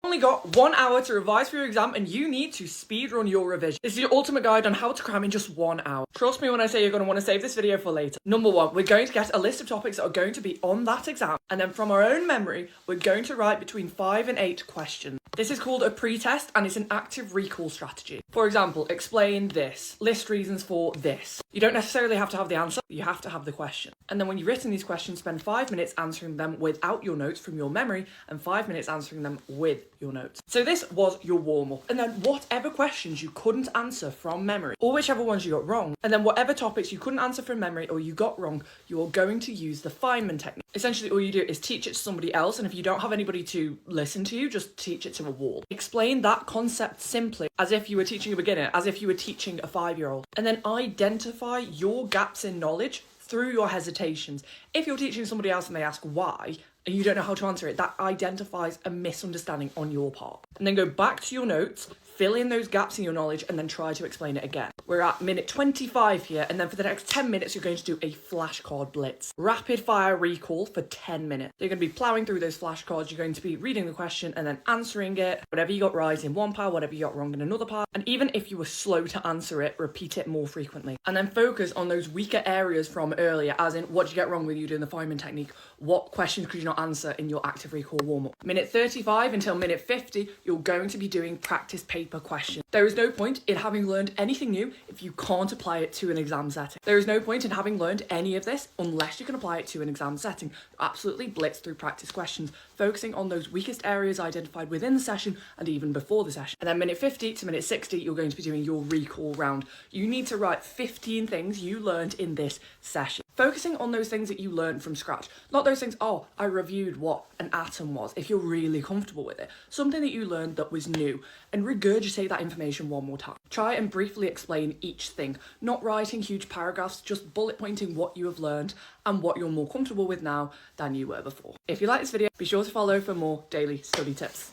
Only got 1 hour to revise for your exam and you need to speedrun your revision. This is your ultimate guide on how to cram in just 1 hour. Trust me when I say you're going to want to save this video for later. Number 1, we're going to get a list of topics that are going to be on that exam, and then from our own memory, we're going to write between 5 and 8 questions. This is called a pre-test and it's an active recall strategy. For example, explain this, list reasons for this. You don't necessarily have to have the answer, you have to have the question. And then when you've written these questions, spend 5 minutes answering them without your notes from your memory and 5 minutes answering them with your notes. So this was your warm-up. And then whatever questions you couldn't answer from memory, or whichever ones you got wrong, and then whatever topics you couldn't answer from memory or you got wrong, you are going to use the Feynman technique. Essentially all you do is teach it to somebody else, and if you don't have anybody to listen to you, just teach it to a wall. Explain that concept simply, as if you were teaching a beginner, as if you were teaching a 5-year-old. And then identify your gaps in knowledge through your hesitations. If you're teaching somebody else and they ask why, and you don't know how to answer it, that identifies a misunderstanding on your part. And then go back to your notes, fill in those gaps in your knowledge, and then try to explain it again. We're at minute 25 here, and then for the next 10 minutes, you're going to do a flashcard blitz. Rapid fire recall for 10 minutes. You're going to be plowing through those flashcards, you're going to be reading the question and then answering it. Whatever you got right in one part, whatever you got wrong in another part. And even if you were slow to answer it, repeat it more frequently. And then focus on those weaker areas from earlier, as in, what did you get wrong with you doing the Feynman technique? What questions could you not answer in your active recall warm-up? Minute 35 until minute 50, you're going to be doing practice paper questions. There is no point in having learned anything new if you can't apply it to an exam setting. There is no point in having learned any of this unless you can apply it to an exam setting. Absolutely blitz through practice questions, focusing on those weakest areas identified within the session and even before the session. And then minute 50 to minute 60, you're going to be doing your recall round. You need to write 15 things you learned in this session. Focusing on those things that you learned from scratch. Not those things, oh, I reviewed what an atom was, if you're really comfortable with it. Something that you learned that was new, and regurgitate that information one more time. Try and briefly explain each thing, not writing huge paragraphs, just bullet pointing what you have learned and what you're more comfortable with now than you were before. If you like this video, be sure to follow for more daily study tips.